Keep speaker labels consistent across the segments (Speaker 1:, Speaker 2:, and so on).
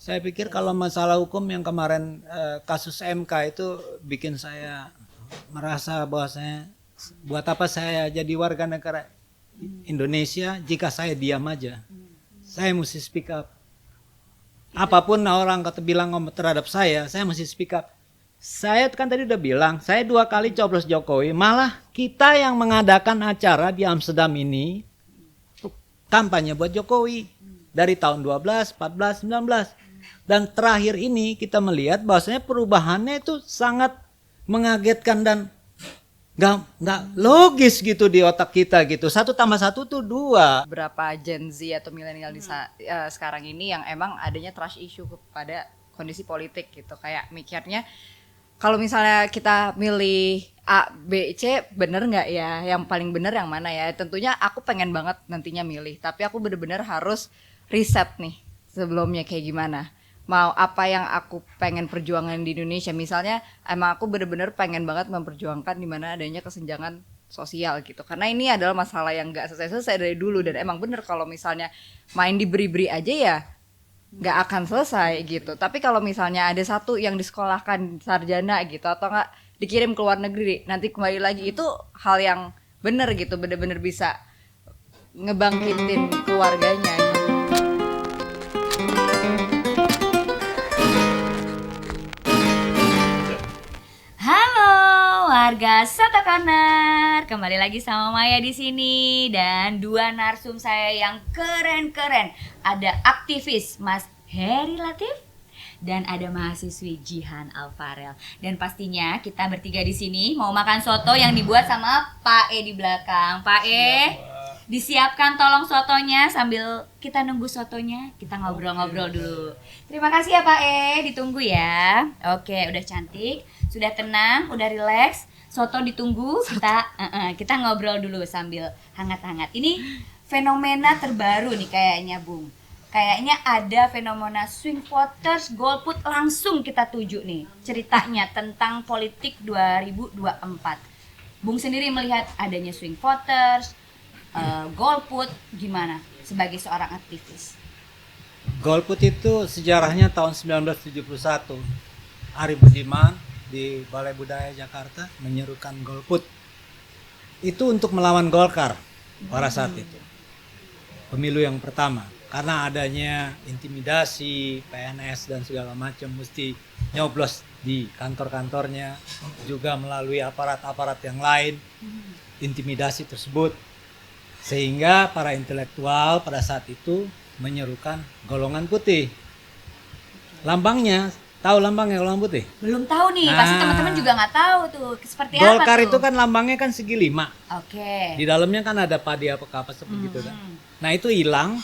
Speaker 1: Saya pikir kalau masalah hukum yang kemarin kasus MK itu bikin saya merasa bahwasanya buat apa saya jadi warga negara Indonesia jika saya diam aja. Saya mesti speak up. Apapun orang kata bilang terhadap saya mesti speak up. Saya kan tadi udah bilang, saya 2 kali coblos Jokowi, malah kita yang mengadakan acara di Amsterdam ini kampanye buat Jokowi dari tahun 12, 14, 19. Dan terakhir ini kita melihat bahwasanya perubahannya itu sangat mengagetkan dan nggak logis gitu di otak kita gitu. 1 tambah 1 tuh 2.
Speaker 2: Berapa Gen Z atau milenial sekarang ini yang emang adanya trust issue kepada kondisi politik gitu. Kayak mikirnya kalau misalnya kita milih A, B, C bener nggak ya? Yang paling bener yang mana ya? Tentunya aku pengen banget nantinya milih, tapi aku bener-bener harus riset nih sebelumnya kayak gimana. Mau apa yang aku pengen perjuangan di Indonesia. Misalnya emang aku bener-bener pengen banget memperjuangkan di mana adanya kesenjangan sosial gitu. Karena ini adalah masalah yang gak selesai-selesai dari dulu. Dan emang bener kalau misalnya main diberi-beri aja ya gak akan selesai gitu. Tapi kalau misalnya ada satu yang disekolahkan sarjana gitu atau gak dikirim ke luar negeri, nanti kembali lagi, itu hal yang bener gitu. Bener-bener bisa ngebangkitin keluarganya gitu.
Speaker 3: Warga Soto Corner, kembali lagi sama Maya di sini dan 2 narsum saya yang keren-keren. Ada aktivis Mas Heri Latif dan ada mahasiswi Jihan Alfarel. Dan pastinya kita bertiga di sini mau makan soto yang dibuat sama Pak E di belakang. Pak E, disiapkan tolong sotonya sambil kita nunggu sotonya, kita ngobrol-ngobrol dulu. Terima kasih ya Pak E, ditunggu ya. Oke, udah cantik, sudah tenang, udah rileks. Soto ditunggu, kita ngobrol dulu sambil hangat-hangat. Ini fenomena terbaru nih kayaknya, Bung. Kayaknya ada fenomena swing voters golput, langsung kita tuju nih ceritanya tentang politik 2024. Bung sendiri melihat adanya swing voters, golput, gimana sebagai seorang aktivis?
Speaker 1: Golput itu sejarahnya tahun 1971. Ari Budiman di Balai Budaya Jakarta menyerukan golput. Itu untuk melawan Golkar pada saat itu. Pemilu yang pertama. Karena adanya intimidasi, PNS dan segala macam mesti nyoblos di kantor-kantornya, juga melalui aparat-aparat yang lain, intimidasi tersebut. Sehingga para intelektual pada saat itu menyerukan golongan putih. Lambangnya, tahu lambangnya golongan putih?
Speaker 3: Belum tahu nih, pasti teman-teman juga nggak tahu tuh seperti apa tuh.
Speaker 1: Golkar itu kan lambangnya kan segi 5.
Speaker 3: Oke.
Speaker 1: Di dalamnya kan ada padi apa seperti itu kan. Nah itu hilang,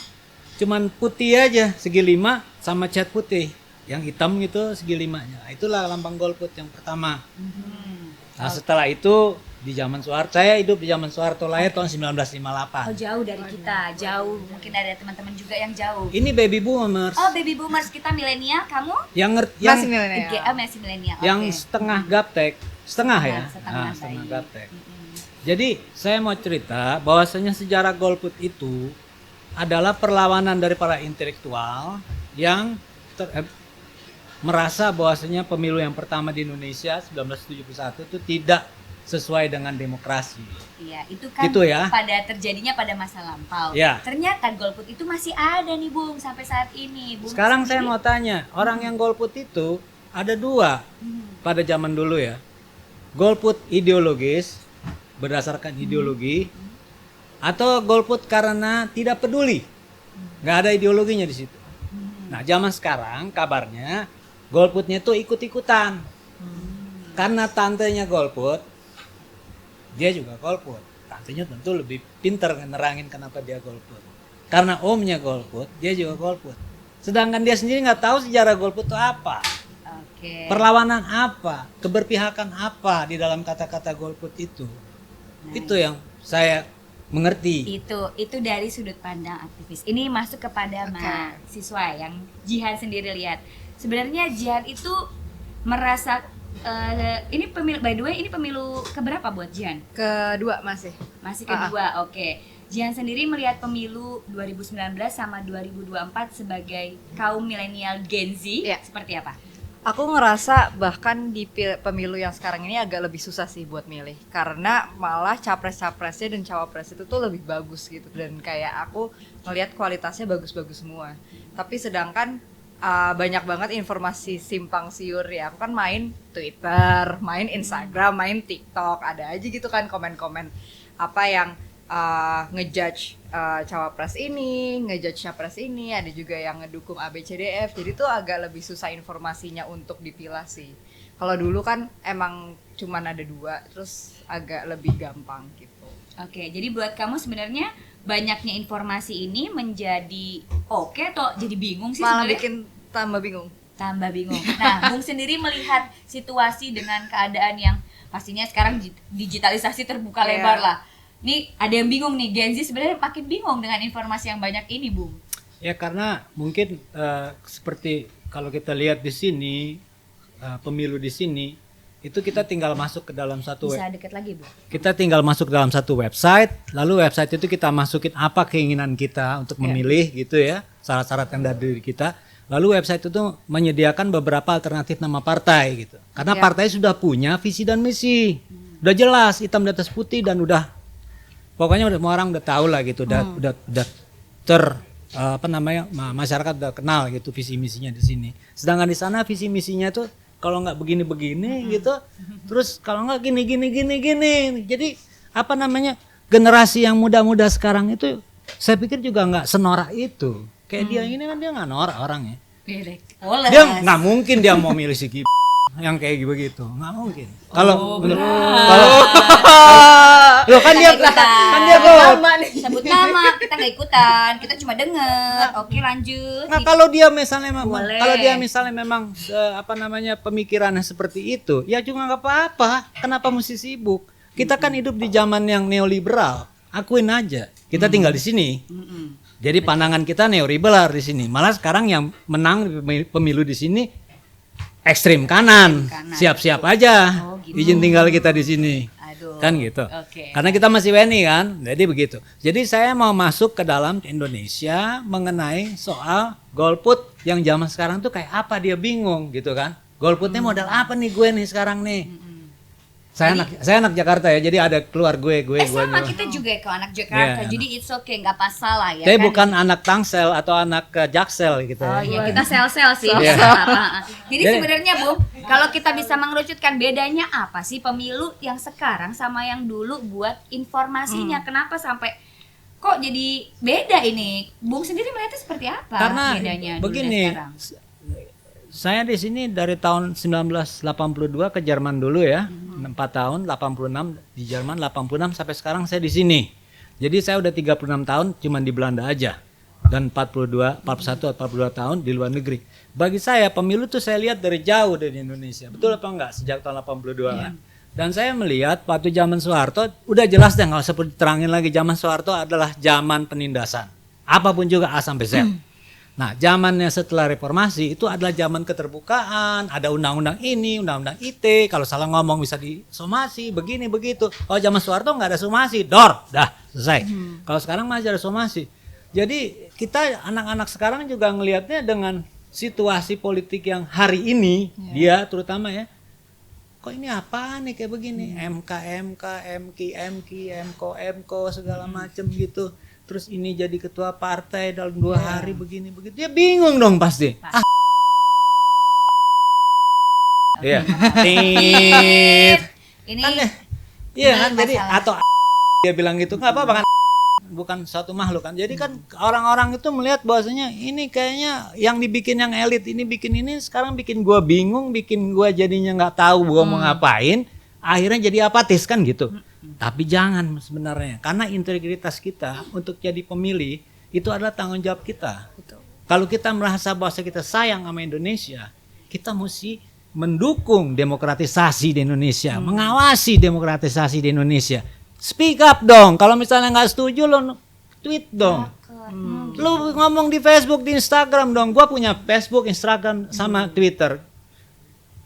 Speaker 1: cuman putih aja segi 5 sama cat putih. Yang hitam gitu segi 5-nya. Nah, itulah lambang golput yang pertama. Nah setelah itu di zaman Soeharto, saya hidup di zaman Soeharto, lahir tahun 1958.
Speaker 3: Oh jauh dari kita, jauh. Mungkin ada teman-teman juga yang jauh.
Speaker 1: Ini baby boomers.
Speaker 3: Oh baby boomers, kita milenial, kamu?
Speaker 1: Yang
Speaker 2: Masih milenial.
Speaker 3: Masih milenial.
Speaker 1: Yang
Speaker 3: Oke.
Speaker 1: setengah gaptek, setengah ya.
Speaker 3: Setengah,
Speaker 1: Setengah
Speaker 3: baik.
Speaker 1: gaptek. Jadi saya mau cerita bahwasanya sejarah golput itu adalah perlawanan dari para intelektual yang merasa bahwasanya pemilu yang pertama di Indonesia 1971 itu tidak sesuai dengan demokrasi.
Speaker 3: Iya, itu kan
Speaker 1: Gitu ya.
Speaker 3: pada terjadinya pada masa lampau.
Speaker 1: Ya.
Speaker 3: Ternyata golput itu masih ada nih Bung sampai saat ini. Bung
Speaker 1: Sekarang saya
Speaker 3: sendiri-
Speaker 1: mau tanya, orang yang golput itu ada 2 pada zaman dulu ya. Golput ideologis, berdasarkan ideologi, atau golput karena tidak peduli, nggak ada ideologinya di situ. Nah zaman sekarang kabarnya golputnya itu ikut-ikutan, karena tantenya golput, dia juga golput. Tantenya tentu lebih pintar nerangin kenapa dia golput. Karena omnya golput, dia juga golput. Sedangkan dia sendiri nggak tahu sejarah golput itu apa,
Speaker 3: Oke.
Speaker 1: perlawanan apa, keberpihakan apa di dalam kata-kata golput itu. Itu yang saya mengerti.
Speaker 3: Itu dari sudut pandang aktivis. Ini masuk kepada mahasiswa yang Jihan sendiri lihat. Sebenarnya Jihan itu merasa ini pemilu, by the way, ini pemilu keberapa buat Jihan?
Speaker 2: Kedua masih.
Speaker 3: Masih kedua, oke. Jihan sendiri melihat pemilu 2019 sama 2024 sebagai kaum milenial Gen Z
Speaker 2: Iya.
Speaker 3: seperti apa?
Speaker 2: Aku ngerasa bahkan di pemilu yang sekarang ini agak lebih susah sih buat milih, karena malah capres-capresnya dan cawapres itu tuh lebih bagus gitu, dan kayak aku ngelihat kualitasnya bagus-bagus semua. Tapi sedangkan banyak banget informasi simpang siur ya. Aku kan main Twitter, main Instagram, main TikTok, ada aja gitu kan komen-komen apa yang ngejudge cawapres ini, ngejudge capres ini, ada juga yang ngedukung ABCDF. Jadi tuh agak lebih susah informasinya untuk dipilah sih. Kalau dulu kan emang cuman ada 2, terus agak lebih gampang gitu.
Speaker 3: Oke, jadi buat kamu sebenarnya banyaknya informasi ini menjadi oke atau jadi bingung sih
Speaker 2: Malah
Speaker 3: sebenarnya?
Speaker 2: bikin tambah bingung.
Speaker 3: Tambah bingung. Nah, Bung sendiri melihat situasi dengan keadaan yang pastinya sekarang digitalisasi terbuka
Speaker 2: Iya.
Speaker 3: lebar lah. Nih ada yang bingung nih, Gen Z sebenarnya makin bingung dengan informasi yang banyak ini, Bung.
Speaker 1: Ya karena mungkin seperti kalau kita lihat di sini pemilu di sini itu kita tinggal masuk ke dalam satu
Speaker 3: Bisa deket lagi, Bung.
Speaker 1: kita tinggal masuk dalam satu website, lalu website itu kita masukin apa keinginan kita untuk memilih gitu ya, syarat-syarat yang dari diri kita. Lalu website itu menyediakan beberapa alternatif nama partai gitu. Karena partai sudah punya visi dan misi. Udah jelas hitam di atas putih dan udah pokoknya semua orang udah tahu lah gitu, udah masyarakat udah kenal gitu visi misinya di sini. Sedangkan di sana visi misinya tuh kalau nggak begini gitu, terus kalau nggak gini. Jadi generasi yang muda-muda sekarang itu saya pikir juga nggak senorak itu. Kayak dia ini kan dia nggak norak orangnya. Dia nggak mungkin dia mau milih si yang kayak begitu, nggak mungkin. Kalau loh kan dia kok
Speaker 3: Sebut nama, kita nggak ikutan, kita cuma denger. Oke, lanjut.
Speaker 1: Nah, kalau dia misalnya
Speaker 3: Boleh.
Speaker 1: memang pemikirannya seperti itu, ya juga nggak apa-apa. Kenapa mesti sibuk? Kita kan hidup di zaman yang neoliberal. Akuin aja. Kita tinggal di sini. Jadi pandangan kita neoliberal di sini. Malah sekarang yang menang di pemilu di sini ekstrim kanan. Siap-siap aja.
Speaker 3: Oh, gitu.
Speaker 1: Izin tinggal kita di sini.
Speaker 3: Aduh.
Speaker 1: Kan gitu.
Speaker 3: Oke.
Speaker 1: Karena kita masih WNI kan, jadi begitu. Jadi saya mau masuk ke dalam Indonesia mengenai soal golput yang zaman sekarang tuh kayak apa, dia bingung gitu kan. Golputnya modal apa nih gue nih sekarang nih. Saya anak Jakarta ya, jadi ada keluar gue
Speaker 3: Sama kita juga ke anak Jakarta,
Speaker 1: Iya,
Speaker 3: jadi it's okay, nggak masalah ya.
Speaker 1: Saya
Speaker 3: kan?
Speaker 1: bukan anak Tangsel atau anak Jaksel gitu.
Speaker 3: Oh iya, kita sel-sel sih.
Speaker 1: Iya.
Speaker 3: Jadi sebenarnya Bung, kalau kita bisa mengerucutkan bedanya apa sih pemilu yang sekarang sama yang dulu buat informasinya? Kenapa sampai kok jadi beda ini? Bung sendiri melihatnya seperti apa
Speaker 1: Karena
Speaker 3: bedanya dulu dan
Speaker 1: begini,
Speaker 3: sekarang?
Speaker 1: saya di sini dari tahun 1982 ke Jerman dulu ya, 4 tahun, 86 di Jerman, 86 sampai sekarang saya di sini. Jadi saya udah 36 tahun cuman di Belanda aja. Dan 41 atau 42 tahun di luar negeri. Bagi saya pemilu tuh saya lihat dari jauh dari Indonesia. Betul apa enggak? Sejak tahun 82 kan. Dan saya melihat waktu zaman Soeharto udah jelas deh, nggak usah diterangin lagi, zaman Soeharto adalah zaman penindasan. Apapun juga A sampai Z. Nah, zamannya setelah reformasi itu adalah zaman keterbukaan, ada undang-undang ini, undang-undang IT, kalau salah ngomong bisa disomasi, begini begitu. Kalau zaman Soeharto nggak ada somasi, dor, dah selesai. Kalau sekarang masih ada somasi. Jadi kita anak-anak sekarang juga ngelihatnya dengan situasi politik yang hari ini, dia terutama ya, kok ini apa nih kayak begini, MK, MKO segala macem gitu. Terus ini jadi ketua partai dalam 2 hari begini begitu, dia bingung dong pasti. Iya.
Speaker 3: Ini
Speaker 1: Kan iya kan, jadi
Speaker 3: masalah.
Speaker 1: atau dia bilang gitu nggak apa-apa kan, bukan suatu makhluk kan. Jadi kan orang-orang itu melihat bahwasanya ini kayaknya yang dibikin yang elit ini bikin ini sekarang bikin gua bingung, bikin gua jadinya nggak tahu gua mau ngapain, akhirnya jadi apatis kan gitu. Tapi jangan sebenarnya, karena integritas kita untuk jadi pemilih itu adalah tanggung jawab kita. Kalau kita merasa bahwa kita sayang sama Indonesia, kita mesti mendukung demokratisasi di Indonesia, mengawasi demokratisasi di Indonesia. Speak up dong, kalau misalnya nggak setuju lo tweet dong. Lo ngomong di Facebook, di Instagram dong. Gua punya Facebook, Instagram sama Twitter.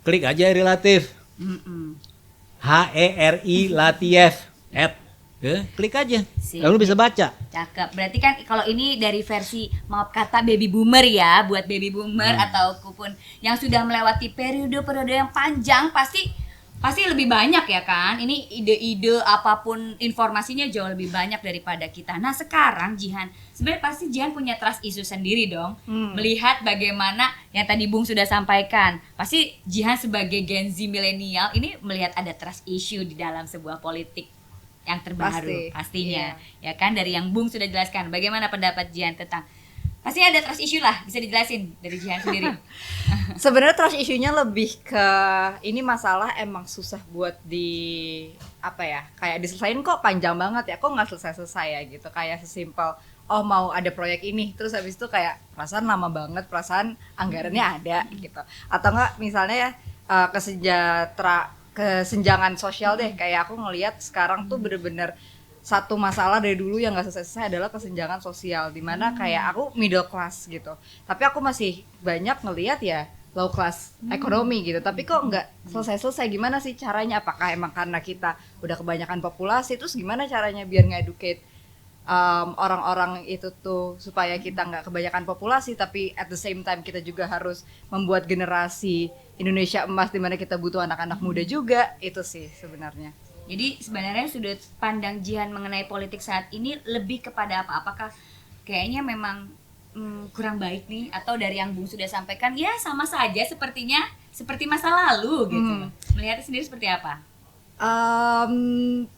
Speaker 1: Klik aja Relatif. HERI Latif Ya, klik aja.
Speaker 3: Sip.
Speaker 1: Lalu bisa baca.
Speaker 3: Cakep. Berarti kan kalau ini dari versi maaf kata baby boomer ya, buat baby boomer ataupun yang sudah melewati periode-periode yang panjang pasti lebih banyak ya kan. Ini ide-ide apapun informasinya jauh lebih banyak daripada kita. Nah, sekarang Jihan, sebenarnya pasti Jihan punya trust issue sendiri dong. Melihat bagaimana yang tadi Bung sudah sampaikan. Pasti Jihan sebagai Gen Z milenial ini melihat ada trust issue di dalam sebuah politik yang terbaru pastinya. Ya kan, dari yang Bung sudah jelaskan. Bagaimana pendapat Jihan tentang pasti ada trust issue lah, bisa dijelasin dari Jihan sendiri.
Speaker 2: Sebenarnya trust issue-nya lebih ke ini masalah emang susah buat kayak diselesain, kok panjang banget ya, kok nggak selesai ya gitu. Kayak sesimpel mau ada proyek ini, terus habis itu kayak perasaan lama banget, perasaan anggarannya ada gitu. Atau enggak misalnya ya kesenjangan sosial deh, kayak aku ngelihat sekarang tuh bener-bener satu masalah dari dulu yang nggak selesai adalah kesenjangan sosial, dimana kayak aku middle class gitu, tapi aku masih banyak ngelihat ya low class ekonomi gitu, tapi kok nggak selesai gimana sih caranya? Apakah emang karena kita udah kebanyakan populasi, terus gimana caranya biar nge-educate orang-orang itu tuh supaya kita nggak kebanyakan populasi, tapi at the same time kita juga harus membuat generasi Indonesia emas dimana kita butuh anak-anak muda juga. Itu sih sebenarnya.
Speaker 3: Jadi sebenarnya sudut pandang Jihan mengenai politik saat ini lebih kepada apa? Apakah kayaknya memang kurang baik nih, atau dari yang Bung sudah sampaikan ya sama saja sepertinya seperti masa lalu gitu. Melihatnya sendiri seperti apa?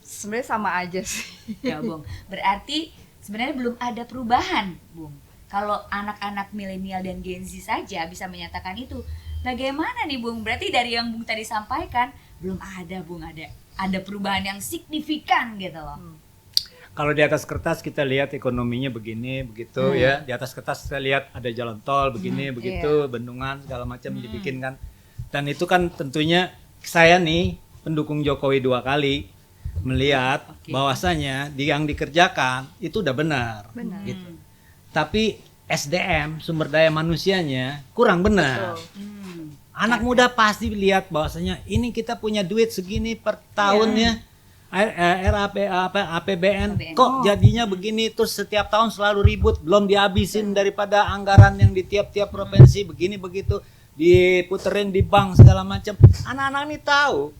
Speaker 2: Sebenarnya sama aja sih.
Speaker 3: Ya Bung, berarti sebenarnya belum ada perubahan Bung. Kalau anak-anak milenial dan Gen Z saja bisa menyatakan itu, bagaimana nih Bung? Berarti dari yang Bung tadi sampaikan belum ada Bung, ada perubahan yang signifikan gitu loh.
Speaker 1: Kalau di atas kertas kita lihat ekonominya begini begitu ya, di atas kertas kita lihat ada jalan tol begini begitu, bendungan segala macam dibikin kan, dan itu kan tentunya saya nih pendukung Jokowi 2 kali melihat bahwasanya yang dikerjakan itu udah benar. Gitu. Tapi SDM sumber daya manusianya kurang benar. Anak muda pasti lihat bahwasanya ini kita punya duit segini per tahunnya, APBN kok jadinya begini, terus setiap tahun selalu ribut, belum dihabisin daripada anggaran yang di tiap-tiap provinsi begini begitu, diputerin di bank segala macam. Anak-anak ini tahu,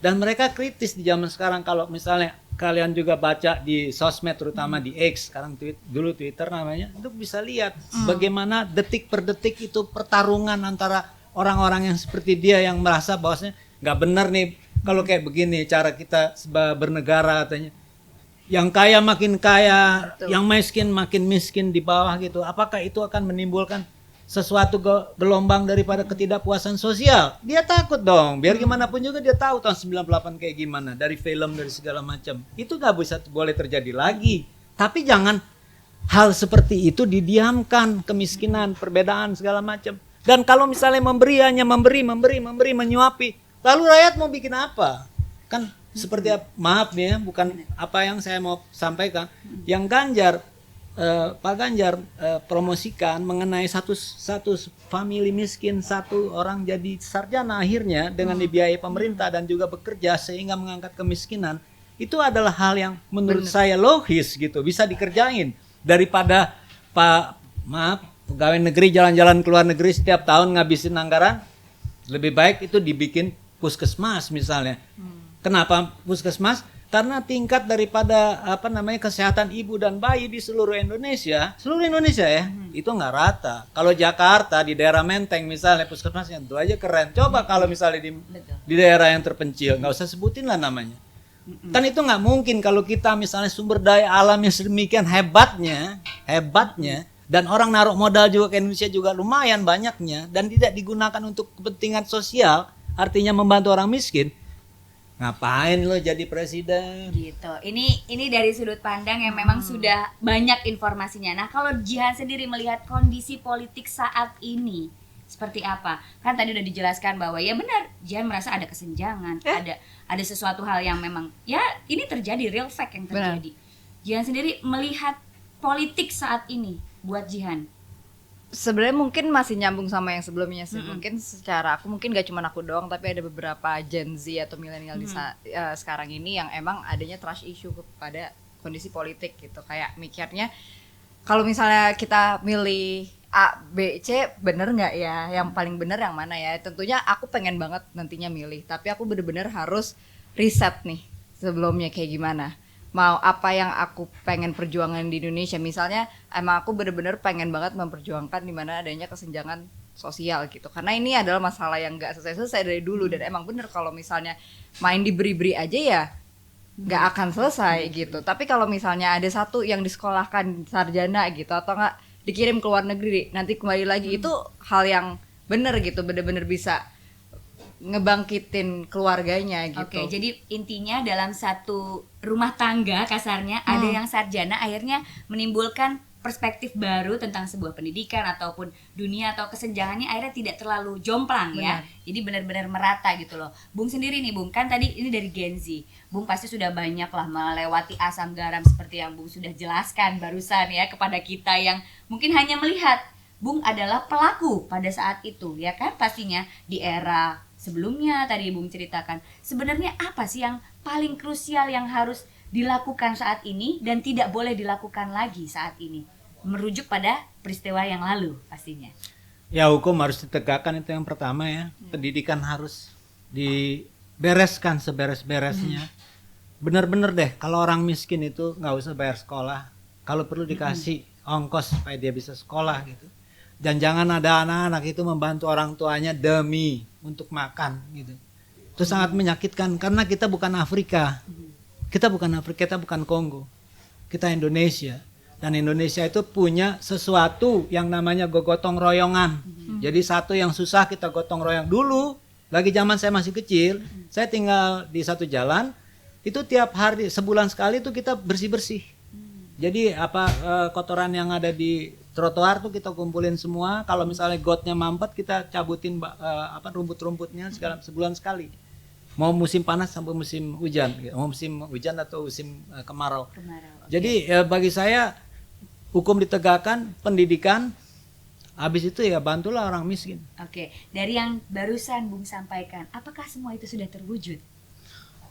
Speaker 1: dan mereka kritis di zaman sekarang. Kalau misalnya kalian juga baca di sosmed, terutama di X, sekarang dulu Twitter namanya, itu bisa lihat bagaimana detik per detik itu pertarungan antara orang-orang yang seperti dia yang merasa bahwasanya nggak benar nih kalau kayak begini cara kita bernegara katanya. Yang kaya makin kaya, yang miskin makin miskin di bawah gitu. Apakah itu akan menimbulkan sesuatu gelombang daripada ketidakpuasan sosial? Dia takut dong. Biar gimana pun juga dia tahu tahun 98 kayak gimana, dari film, dari segala macam. Itu nggak boleh terjadi lagi. Tapi jangan hal seperti itu didiamkan, kemiskinan, perbedaan segala macam. Dan kalau misalnya hanya memberi, menyuapi, lalu rakyat mau bikin apa? Kan seperti maaf nih ya, bukan apa yang saya mau sampaikan. Yang Pak Ganjar promosikan mengenai satu famili miskin, satu orang jadi sarjana akhirnya dengan dibiayai pemerintah dan juga bekerja sehingga mengangkat kemiskinan. Itu adalah hal yang menurut saya logis gitu, bisa dikerjain daripada pegawai negeri jalan-jalan ke luar negeri setiap tahun ngabisin anggaran. Lebih baik itu dibikin puskesmas misalnya. Kenapa puskesmas? Karena tingkat daripada kesehatan ibu dan bayi di seluruh Indonesia ya, itu nggak rata. Kalau Jakarta di daerah Menteng misalnya puskesmasnya itu aja keren. Coba kalau misalnya di daerah yang terpencil, nggak usah sebutin lah namanya. Kan itu nggak mungkin kalau kita misalnya sumber daya alam yang sedemikian hebatnya, dan orang naruh modal juga ke Indonesia juga lumayan banyaknya, dan tidak digunakan untuk kepentingan sosial, artinya membantu orang miskin. Ngapain lo jadi presiden?
Speaker 3: Gitu. Ini dari sudut pandang yang memang sudah banyak informasinya. Nah, kalau Jihan sendiri melihat kondisi politik saat ini seperti apa? Kan tadi udah dijelaskan bahwa ya benar, Jihan merasa ada kesenjangan, ada sesuatu hal yang memang ya ini terjadi, real fact yang terjadi. Jihan sendiri melihat politik saat ini buat Jihan
Speaker 2: Sebenarnya mungkin masih nyambung sama yang sebelumnya sih. Mungkin secara aku mungkin gak cuma aku doang, tapi ada beberapa Gen Z atau milenial di sekarang ini yang emang adanya trust issue kepada kondisi politik gitu. Kayak mikirnya kalau misalnya kita milih A, B, C bener nggak ya? Yang paling bener yang mana ya? Tentunya aku pengen banget nantinya milih, tapi aku bener-bener harus riset nih sebelumnya kayak gimana. Mau apa yang aku pengen perjuangan di Indonesia, misalnya emang aku bener-bener pengen banget memperjuangkan di mana adanya kesenjangan sosial gitu, karena ini adalah masalah yang nggak selesai dari dulu, dan emang bener kalau misalnya main diberi-beri aja ya nggak akan selesai gitu. Tapi kalau misalnya ada satu yang disekolahkan sarjana gitu, atau nggak dikirim ke luar negeri nanti kembali lagi, itu hal yang bener gitu, bener-bener bisa ngebangkitin keluarganya gitu.
Speaker 3: Oke, jadi intinya dalam satu rumah tangga kasarnya ada yang sarjana, akhirnya menimbulkan perspektif baru tentang sebuah pendidikan ataupun dunia atau kesenjangannya akhirnya tidak terlalu jomplang ya. Jadi benar-benar merata gitu loh. Bung sendiri nih Bung, kan tadi ini dari Gen Z. Bung pasti sudah banyak lah melewati asam garam seperti yang Bung sudah jelaskan barusan ya kepada kita yang mungkin hanya melihat. Bung adalah pelaku pada saat itu ya kan, pastinya di era sebelumnya tadi Bung ceritakan. Sebenarnya apa sih yang paling krusial yang harus dilakukan saat ini dan tidak boleh dilakukan lagi saat ini? Merujuk pada peristiwa yang lalu pastinya.
Speaker 1: Ya, hukum harus ditegakkan, itu yang pertama ya. Pendidikan harus dibereskan seberes-beresnya. Bener-bener deh, kalau orang miskin itu nggak usah bayar sekolah. Kalau perlu dikasih ongkos supaya dia bisa sekolah gitu. Dan jangan ada anak-anak itu membantu orang tuanya demi untuk makan gitu. Itu sangat menyakitkan karena kita bukan Afrika. Kita bukan Afrika, kita bukan Kongo. Kita Indonesia. Dan Indonesia itu punya sesuatu yang namanya gotong royongan. Jadi satu yang susah kita gotong royong. Dulu, lagi zaman saya masih kecil, saya tinggal di satu jalan, itu tiap hari, sebulan sekali itu kita bersih-bersih. Jadi kotoran yang ada di trotoar tuh kita kumpulin semua. Kalau misalnya gotnya mampet, kita cabutin rumput-rumputnya sebulan sekali. Mau musim panas sampai musim hujan, mau musim hujan atau musim kemarau. Jadi bagi saya hukum ditegakkan, pendidikan, habis itu ya bantulah orang miskin.
Speaker 3: Oke, dari yang barusan Bung sampaikan, apakah semua itu sudah terwujud?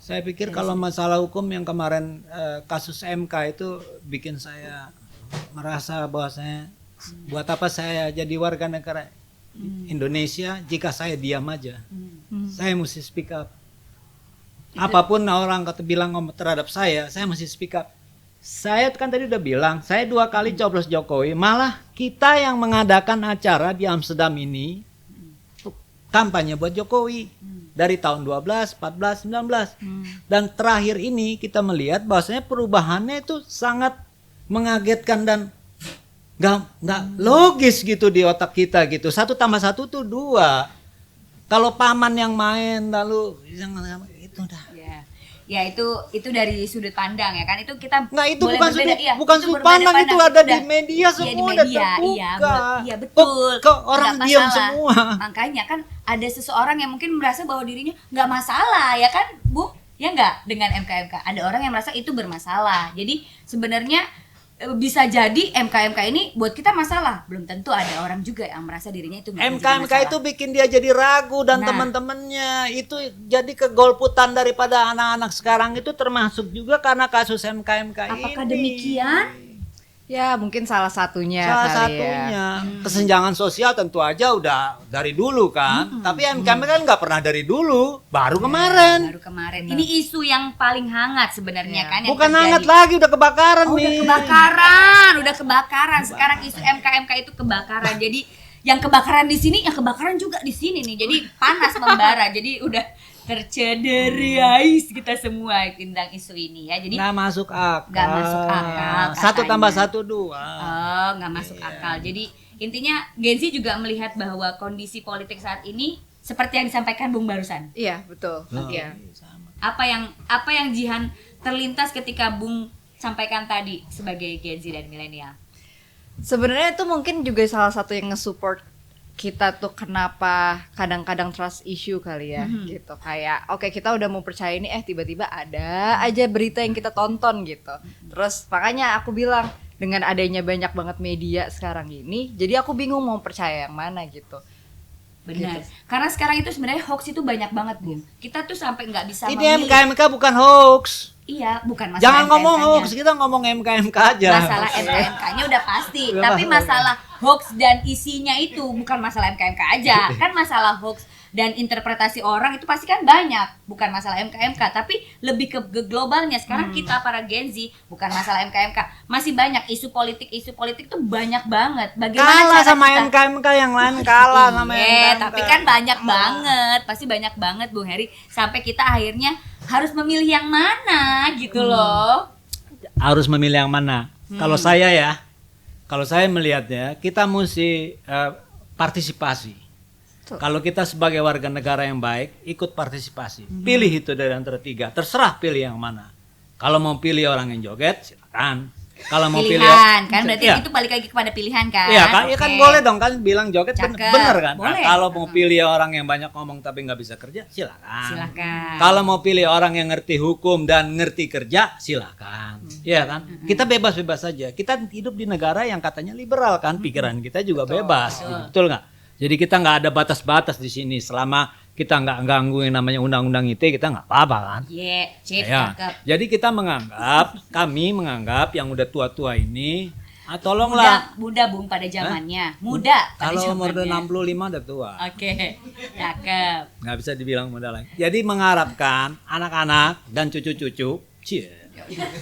Speaker 1: Saya pikir kalau masalah hukum yang kemarin kasus MK itu bikin saya merasa bahwasanya buat apa saya jadi warga negara Indonesia jika saya diam aja. Saya mesti speak up. Apapun orang kata bilang terhadap saya mesti speak up. Saya kan tadi udah bilang, saya 2 kali coblos Jokowi, malah kita yang mengadakan acara di Amsterdam ini kampanye buat Jokowi dari tahun 12, 14, 19. Dan terakhir ini kita melihat bahwasanya perubahannya itu sangat mengagetkan dan nggak logis gitu di otak kita gitu. 1 tambah 1 tuh 2. Kalau paman yang main lalu itu udah.
Speaker 3: Ya itu dari sudut pandang ya kan, itu kita
Speaker 1: nah itu
Speaker 3: boleh
Speaker 1: bukan
Speaker 3: berbeda,
Speaker 1: sudut,
Speaker 3: iya,
Speaker 1: bukan
Speaker 3: itu
Speaker 1: sudut
Speaker 3: berbeda
Speaker 1: pandang, itu ada di media semua,
Speaker 3: di
Speaker 1: udah
Speaker 3: media,
Speaker 1: terbuka.
Speaker 3: iya betul.
Speaker 1: Kok orang
Speaker 3: Nggak
Speaker 1: diam
Speaker 3: masalah.
Speaker 1: semua.
Speaker 3: Makanya kan ada seseorang yang mungkin merasa bahwa dirinya nggak masalah ya kan Bu, ya nggak, dengan MK-MK. Ada orang yang merasa itu bermasalah. Jadi sebenarnya bisa jadi MK-MK ini buat kita masalah, belum tentu ada orang juga yang merasa dirinya itu nggak jadi
Speaker 1: MK
Speaker 3: masalah.
Speaker 1: itu bikin dia jadi ragu dan
Speaker 3: Nah.
Speaker 1: teman-temannya itu jadi kegolputan daripada anak-anak sekarang itu, termasuk juga karena kasus MK ini.
Speaker 3: Apakah demikian?
Speaker 2: Ya mungkin salah satunya
Speaker 1: Salah
Speaker 2: kali
Speaker 1: satunya kesenjangan sosial tentu aja udah dari dulu kan, tapi MK kan nggak pernah dari dulu, baru kemarin.
Speaker 3: Baru kemarin. Ini isu yang paling hangat sebenarnya kan yang
Speaker 1: Bukan
Speaker 3: terjadi.
Speaker 1: hangat lagi, udah kebakaran nih.
Speaker 3: Udah kebakaran. Sekarang isu MK itu kebakaran. Jadi yang kebakaran di sini, yang kebakaran juga di sini nih. Jadi panas membara. Jadi udah tercederai kita semua tentang isu ini ya. Jadi
Speaker 1: Nggak masuk akal.
Speaker 3: Nggak masuk akal,
Speaker 1: 1 tambah
Speaker 3: katanya.
Speaker 1: 1 2.
Speaker 3: oh, nggak masuk akal. Jadi intinya Gen Z juga melihat bahwa kondisi politik saat ini seperti yang disampaikan Bung barusan.
Speaker 2: Iya betul.
Speaker 3: Oke. Apa yang Jihan terlintas ketika Bung sampaikan tadi sebagai Gen Z dan milenial?
Speaker 2: Sebenarnya itu mungkin juga salah satu yang nge-support kita tuh kenapa kadang-kadang trust issue kali ya gitu. Kayak oke, kita udah mau percaya ini tiba-tiba ada aja berita yang kita tonton gitu. Terus makanya aku bilang dengan adanya banyak banget media sekarang ini, jadi aku bingung mau percaya yang mana gitu.
Speaker 3: Benar. Karena sekarang itu sebenarnya hoax itu banyak banget, Bung. Kita tuh sampai nggak bisa
Speaker 1: Ini MK bukan hoax.
Speaker 3: Iya, bukan masalah
Speaker 1: Jangan ngomong
Speaker 3: MK-nya.
Speaker 1: hoax, kita ngomong MK aja.
Speaker 3: Masalah MK-nya udah pasti,
Speaker 1: Udah
Speaker 3: tapi
Speaker 1: pasti.
Speaker 3: masalah hoax dan isinya itu bukan masalah MK aja. Kan masalah hoax dan interpretasi orang itu pasti kan banyak, bukan masalah MK, tapi lebih ke globalnya. Sekarang kita para Gen Z bukan masalah MK, masih banyak isu politik tuh banyak banget. Bagaimana
Speaker 1: Kalah
Speaker 3: cara
Speaker 1: sama
Speaker 3: kita
Speaker 1: MK yang lain, kalah sama
Speaker 3: Iya,
Speaker 1: MK.
Speaker 3: tapi kan banyak banget, pasti banyak banget Bung Heri, sampai kita akhirnya harus memilih yang mana gitu loh.
Speaker 1: Harus memilih yang mana. Kalau saya melihatnya, kita mesti partisipasi. Kalau kita sebagai warga negara yang baik, ikut partisipasi. Pilih itu dari antara 3. Terserah pilih yang mana. Kalau mau pilih orang yang joget, silakan. Kalau mau
Speaker 3: Pilihan kan berarti
Speaker 1: Iya.
Speaker 3: itu balik lagi kepada pilihan kan.
Speaker 1: Iya kan, ya kan
Speaker 3: Oke.
Speaker 1: boleh dong kan bilang joget
Speaker 3: Cakep.
Speaker 1: bener kan. Nah,
Speaker 3: Boleh.
Speaker 1: kalau mau pilih orang yang banyak ngomong tapi nggak bisa kerja, silakan.
Speaker 3: Silakan.
Speaker 1: Kalau mau pilih orang yang ngerti hukum dan ngerti kerja, silakan. Iya kan? Kita bebas-bebas saja. Kita hidup di negara yang katanya liberal kan, pikiran kita juga bebas. Betul nggak? Jadi kita nggak ada batas-batas di sini. Selama kita nggak gangguin namanya undang-undang ITE, kita nggak apa-apa kan?
Speaker 3: Iya, cip,
Speaker 1: Ya.
Speaker 3: cakep.
Speaker 1: Jadi kami menganggap yang udah tua-tua ini, tolonglah.
Speaker 3: Muda Bung pada zamannya. Muda pada
Speaker 1: Kalau umur
Speaker 3: zamannya.
Speaker 1: 65 udah tua.
Speaker 3: Oke. Cakep.
Speaker 1: Nggak bisa dibilang muda lagi. Jadi mengharapkan anak-anak dan cucu-cucu,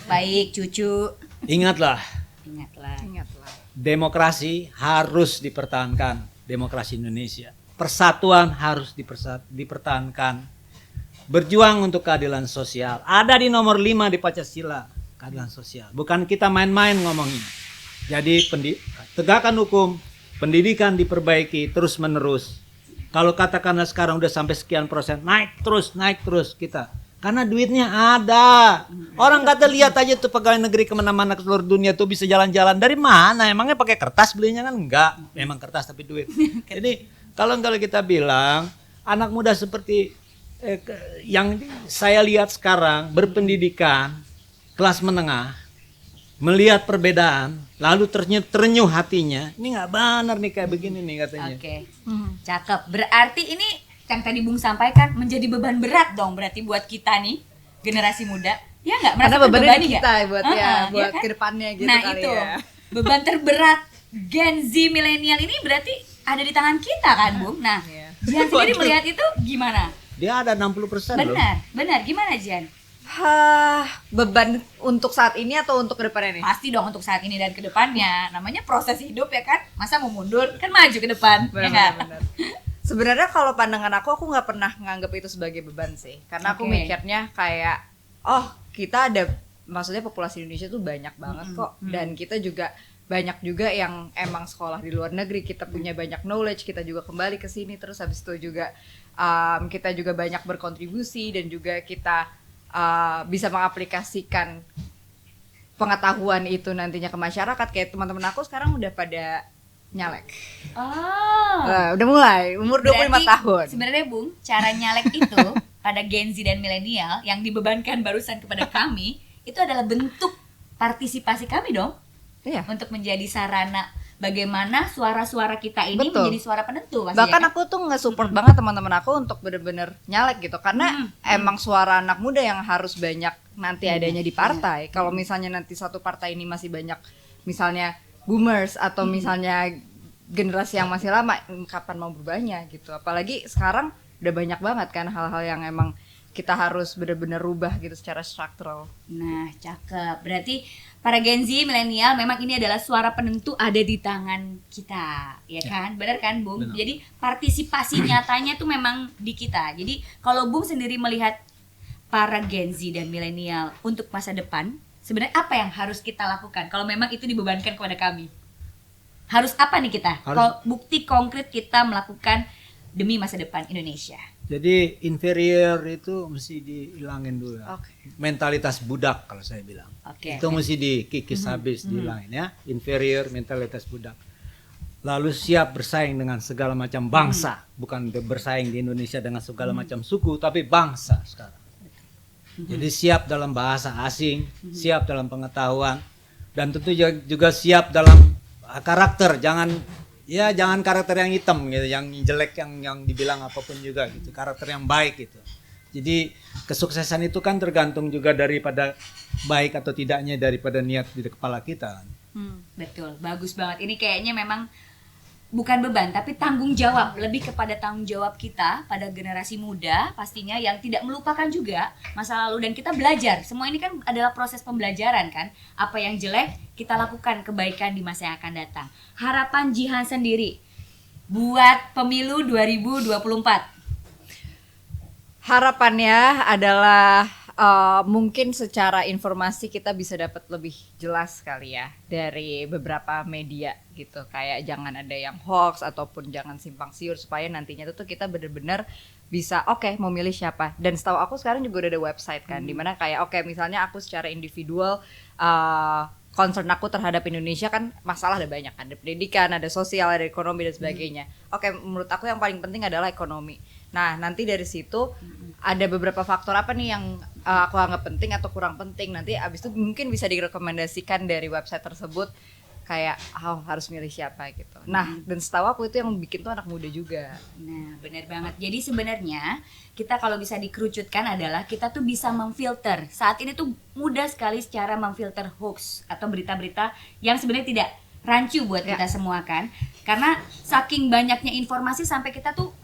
Speaker 3: Baik, cucu.
Speaker 1: ingatlah,
Speaker 3: Ingatlah.
Speaker 1: demokrasi harus dipertahankan. Demokrasi Indonesia. Persatuan harus dipertahankan. Berjuang untuk keadilan sosial. Ada di nomor 5 di Pancasila. Keadilan sosial. Bukan kita main-main ngomongin. Jadi tegakkan hukum, pendidikan diperbaiki terus menerus. Kalau katakanlah sekarang udah sampai sekian persen, naik terus kita. Karena duitnya ada. Orang kata lihat aja tuh pegawai negeri kemana-mana ke seluruh dunia tuh bisa jalan-jalan. Dari mana? Emangnya pakai kertas belinya kan? Enggak. Memang kertas tapi duit. Jadi kalau kita bilang anak muda seperti yang saya lihat sekarang berpendidikan kelas menengah, melihat perbedaan, lalu terenyuh hatinya. Ini nggak benar nih kayak begini nih katanya.
Speaker 3: Oke. Cakep. Berarti ini yang tadi Bung sampaikan menjadi beban berat dong berarti buat kita nih generasi muda. Ya nggak merasa
Speaker 2: Karena bebannya
Speaker 3: terbebani
Speaker 2: di
Speaker 3: nggak?
Speaker 2: kita buat buat
Speaker 3: kan?
Speaker 2: kedepannya gitu
Speaker 3: Nah
Speaker 2: kali
Speaker 3: itu
Speaker 2: ya.
Speaker 3: beban terberat Gen Z milenial ini berarti ada di tangan kita kan Bung. Nah
Speaker 2: Iya.
Speaker 3: Jian sendiri melihat itu gimana?
Speaker 1: Dia ada 60% loh.
Speaker 3: Benar gimana Jian?
Speaker 2: Beban untuk saat ini atau untuk kedepannya nih?
Speaker 3: Pasti dong untuk saat ini dan kedepannya. Namanya proses hidup ya kan. Masa mau mundur kan maju ke depan. Ya nggak?
Speaker 2: Benar. Sebenarnya kalau pandangan aku nggak pernah nganggap itu sebagai beban sih, karena aku
Speaker 3: Oke.
Speaker 2: mikirnya kayak, oh kita ada, maksudnya populasi Indonesia tuh banyak banget kok, dan kita juga banyak juga yang emang sekolah di luar negeri, kita punya banyak knowledge, kita juga kembali ke sini, terus habis itu juga kita juga banyak berkontribusi dan juga kita bisa mengaplikasikan pengetahuan itu nantinya ke masyarakat. Kayak teman-teman aku sekarang udah pada nyalek.
Speaker 3: Oh.
Speaker 2: Udah mulai umur 25
Speaker 3: Berarti
Speaker 2: tahun.
Speaker 3: Sebenarnya Bung, cara nyalek itu pada Gen Z dan milenial yang dibebankan barusan kepada kami itu adalah bentuk partisipasi kami dong
Speaker 2: Iya.
Speaker 3: untuk menjadi sarana bagaimana suara-suara kita ini
Speaker 2: Betul.
Speaker 3: menjadi suara penentu pasti
Speaker 2: Bahkan
Speaker 3: ya kan?
Speaker 2: aku tuh nge-support banget teman-teman aku untuk bener-bener nyalek gitu, karena emang suara anak muda yang harus banyak nanti adanya di partai. Kalau misalnya nanti satu partai ini masih banyak misalnya boomers atau misalnya generasi yang masih lama, kapan mau berubahnya gitu. Apalagi sekarang udah banyak banget kan hal-hal yang emang kita harus bener-bener rubah gitu secara struktural.
Speaker 3: Nah, cakep. Berarti para Gen Z milenial memang ini adalah suara penentu ada di tangan kita, ya kan? Benar kan, Bung?
Speaker 1: Benar.
Speaker 3: Jadi partisipasi nyatanya tuh memang di kita. Jadi kalau Bung sendiri melihat para Gen Z dan milenial untuk masa depan, sebenarnya apa yang harus kita lakukan kalau memang itu dibebankan kepada kami? Harus apa nih kita? Kalau bukti konkret kita melakukan demi masa depan Indonesia.
Speaker 1: Jadi inferior itu mesti dihilangin dulu ya.
Speaker 2: Oke.
Speaker 1: Mentalitas budak kalau saya bilang.
Speaker 3: Oke.
Speaker 1: Itu mesti dikikis habis, dihilangin ya. Inferior, mentalitas budak. Lalu siap bersaing dengan segala macam bangsa. Bukan bersaing di Indonesia dengan segala macam suku, tapi bangsa sekarang. Jadi siap dalam bahasa asing, siap dalam pengetahuan. dan tentu juga siap dalam karakter, jangan karakter yang hitam gitu, yang jelek, yang dibilang apapun juga gitu, karakter yang baik gitu. Jadi kesuksesan itu kan tergantung juga daripada baik atau tidaknya daripada niat di kepala kita.
Speaker 3: Betul, bagus banget. Ini kayaknya memang bukan beban, tapi tanggung jawab. Lebih kepada tanggung jawab kita pada generasi muda pastinya yang tidak melupakan juga masa lalu. Dan kita belajar, semua ini kan adalah proses pembelajaran kan. Apa yang jelek, kita lakukan kebaikan di masa yang akan datang. Harapan Jihan sendiri buat pemilu 2024.
Speaker 2: Harapannya adalah mungkin secara informasi kita bisa dapat lebih jelas kali ya dari beberapa media gitu, kayak jangan ada yang hoax ataupun jangan simpang siur, supaya nantinya tuh kita benar-benar bisa mau milih siapa. Dan setahu aku sekarang juga udah ada website kan, dimana kayak misalnya aku secara individual concern aku terhadap Indonesia kan, masalah ada banyak, ada pendidikan, ada sosial, ada ekonomi dan sebagainya. Menurut aku yang paling penting adalah ekonomi. Nah, nanti dari situ ada beberapa faktor apa nih yang aku anggap penting atau kurang penting. Nanti abis itu mungkin bisa direkomendasikan dari website tersebut, kayak harus milih siapa gitu. Nah, dan setahu aku itu yang bikin tuh anak muda juga.
Speaker 3: Nah, benar banget. Jadi sebenarnya kita kalau bisa dikerucutkan adalah kita tuh bisa memfilter. Saat ini tuh mudah sekali secara memfilter hoax atau berita-berita yang sebenarnya tidak rancu buat kita semua kan. Karena saking banyaknya informasi sampai kita tuh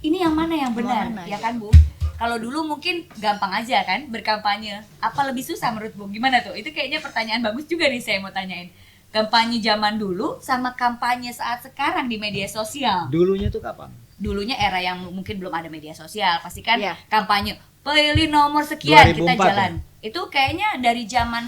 Speaker 3: ini yang mana yang benar, ya kan Bu? Kalau dulu mungkin gampang aja kan berkampanye. Apa lebih susah menurut Bu? Gimana tuh? Itu kayaknya pertanyaan bagus juga nih saya mau tanyain. Kampanye zaman dulu sama kampanye saat sekarang di media sosial.
Speaker 1: Dulunya tuh kapan?
Speaker 3: Dulunya era yang mungkin belum ada media sosial. Pasti kan
Speaker 2: Iya.
Speaker 3: kampanye pilih nomor sekian
Speaker 1: 2004
Speaker 3: kita jalan. Itu kayaknya dari zaman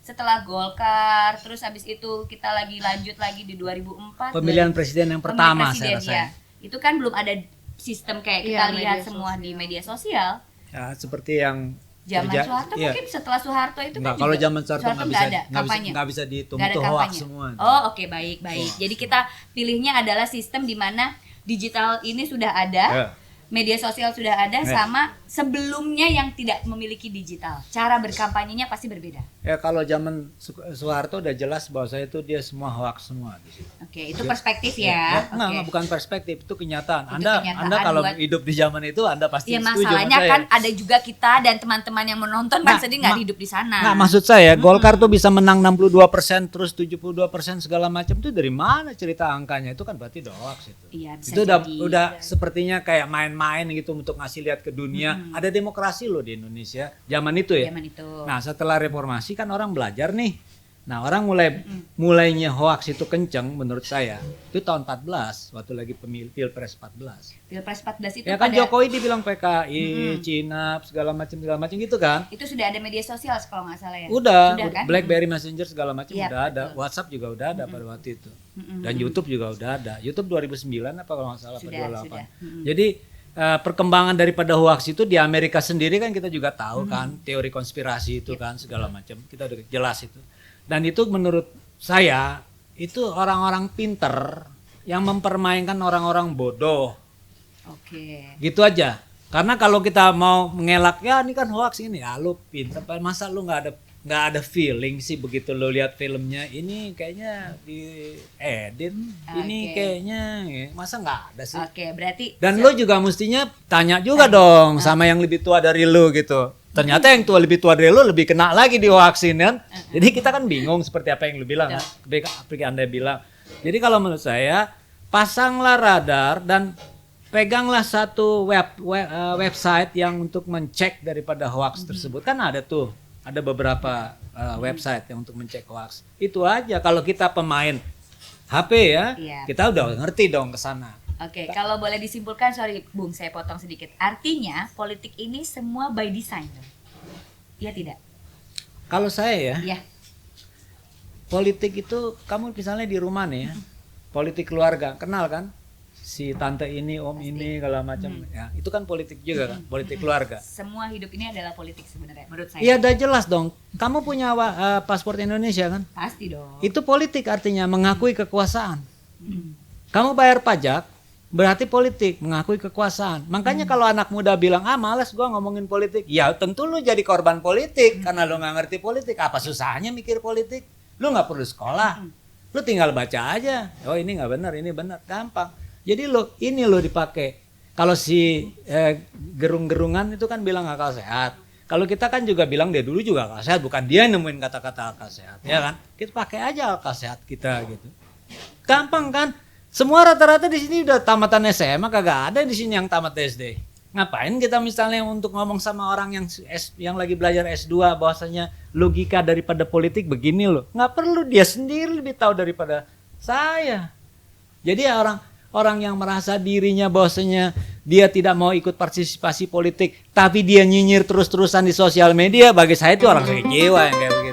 Speaker 3: setelah Golkar, terus habis itu kita lanjut lagi di 2004.
Speaker 1: Pemilihan presiden yang pertama
Speaker 3: Pemilihan
Speaker 1: saya
Speaker 3: presiden,
Speaker 1: rasa.
Speaker 3: ya. Itu kan belum ada sistem kayak kita
Speaker 2: Iya,
Speaker 3: lihat
Speaker 2: media
Speaker 3: semua
Speaker 2: sosial.
Speaker 3: di media sosial.
Speaker 1: Ya, seperti yang
Speaker 3: Zaman Soeharto
Speaker 1: iya.
Speaker 3: mungkin setelah Soeharto itu
Speaker 1: Enggak,
Speaker 3: kan
Speaker 1: kalau
Speaker 3: juga
Speaker 1: zaman Soeharto nggak
Speaker 3: ada kampanye.
Speaker 1: bisa dihitung,
Speaker 3: Nggak ada
Speaker 1: itu hoax
Speaker 3: kampanye.
Speaker 1: semua.
Speaker 3: Oh, oke, baik. Jadi kita pilihnya adalah sistem di mana digital ini sudah ada.
Speaker 1: Ya.
Speaker 3: Media sosial sudah ada, sama sebelumnya yang tidak memiliki digital. Cara berkampanyenya pasti berbeda.
Speaker 1: Ya kalau zaman Soeharto udah jelas bahwa saya itu dia semua hoax semua di situ.
Speaker 3: Oke, itu perspektif ya.
Speaker 1: Enggak,
Speaker 3: Oke.
Speaker 1: bukan perspektif, itu kenyataan.
Speaker 3: Itu
Speaker 1: Anda
Speaker 3: kenyataan
Speaker 1: kalau
Speaker 3: buat-
Speaker 1: hidup di zaman itu Anda pasti
Speaker 3: Ya
Speaker 1: setuju
Speaker 3: masalahnya
Speaker 1: sama saya.
Speaker 3: kan ada juga kita dan teman-teman yang menonton kan
Speaker 1: Nah,
Speaker 3: sedih nggak hidup di sana.
Speaker 1: Nah, maksud saya Golkar tuh bisa menang 62% terus 72% segala macam itu dari mana cerita angkanya? Itu kan berarti udah hoax itu.
Speaker 3: Iya, bisa
Speaker 1: Itu
Speaker 3: jadi.
Speaker 1: udah sepertinya kayak main-main gitu untuk ngasih lihat ke dunia. Ada demokrasi loh di Indonesia zaman itu ya.
Speaker 3: Zaman itu.
Speaker 1: Nah, setelah reformasi kan orang belajar nih. Nah, orang mulainya hoax itu kenceng menurut saya. Itu tahun 14 waktu lagi Pilpres 14.
Speaker 3: Pilpres 14 itu
Speaker 1: Ya kan
Speaker 3: pada
Speaker 1: Jokowi dibilang PKI, Cina, segala macam gitu kan.
Speaker 3: itu sudah ada media sosial kalau nggak salah ya.
Speaker 1: Udah
Speaker 3: kan?
Speaker 1: BlackBerry Messenger segala macam
Speaker 3: Iya,
Speaker 1: udah ada,
Speaker 3: betul.
Speaker 1: WhatsApp juga udah ada pada waktu itu, dan YouTube juga udah ada. YouTube 2009 apa kalau nggak salah, apa
Speaker 3: Sudah,
Speaker 1: 28.
Speaker 3: sudah.
Speaker 1: Jadi perkembangan daripada hoax itu di Amerika sendiri kan kita juga tahu kan, teori konspirasi itu kan segala macam kita udah jelas itu. Dan itu menurut saya itu orang-orang pinter yang mempermainkan orang-orang bodoh.
Speaker 3: Oke.
Speaker 1: Gitu aja. Karena kalau kita mau mengelak ya ini kan hoax ini, ya lu pinter, masa lu nggak ada feeling sih begitu lu lihat filmnya, ini kayaknya diedit, ini
Speaker 3: Oke.
Speaker 1: kayaknya masa nggak ada sih.
Speaker 3: Oke, berarti
Speaker 1: Dan lu juga mestinya tanya juga dong sama yang lebih tua dari lu gitu. Ternyata yang lebih tua dari lu lebih kena lagi di hoaxin kan. Jadi kita kan bingung seperti apa yang lu bilang, seperti Anda bilang. Jadi kalau menurut saya pasanglah radar dan peganglah satu website yang untuk mencek daripada hoax tersebut. Kan ada tuh, ada beberapa website yang untuk mencek hoax. Itu aja kalau kita pemain HP ya,
Speaker 3: Iya.
Speaker 1: kita udah ngerti dong ke sana.
Speaker 3: Oke, kalau boleh disimpulkan, sorry Bung, saya potong sedikit. Artinya politik ini semua by design, dong? Iya tidak?
Speaker 1: Kalau saya ya,
Speaker 3: Iya.
Speaker 1: politik itu kamu misalnya di rumah nih ya, politik keluarga, kenal kan? Si tante ini, om ini, segala macam ya. Itu kan politik juga kan, politik keluarga.
Speaker 3: Semua hidup ini adalah politik sebenarnya, menurut saya.
Speaker 1: Iya, udah jelas dong. Kamu punya paspor Indonesia kan?
Speaker 3: Pasti dong.
Speaker 1: Itu politik artinya mengakui kekuasaan. Kamu bayar pajak, berarti politik, mengakui kekuasaan. Makanya kalau anak muda bilang, malas gua ngomongin politik. Ya tentu lu jadi korban politik, karena lu nggak ngerti politik. Apa susahnya mikir politik? Lu nggak perlu sekolah, lu tinggal baca aja. Oh ini nggak benar, ini benar, gampang. Jadi ini lo dipakai. Kalau si gerung-gerungan itu kan bilang akal sehat. Kalau kita kan juga bilang dia dulu juga akal sehat, bukan dia nemuin kata-kata akal sehat, ya kan? Kita pakai aja akal sehat kita gitu. Gampang kan? Semua rata-rata di sini udah tamatan SMA, kagak ada di sini yang tamat SD. Ngapain kita misalnya untuk ngomong sama orang yang lagi belajar S2 bahwasanya logika daripada politik begini loh. Nggak perlu, dia sendiri lebih tahu daripada saya. Jadi orang yang merasa dirinya bahwasanya dia tidak mau ikut partisipasi politik, tapi dia nyinyir terus-terusan di sosial media, bagi saya itu orang sakit jiwa yang kayak begitu.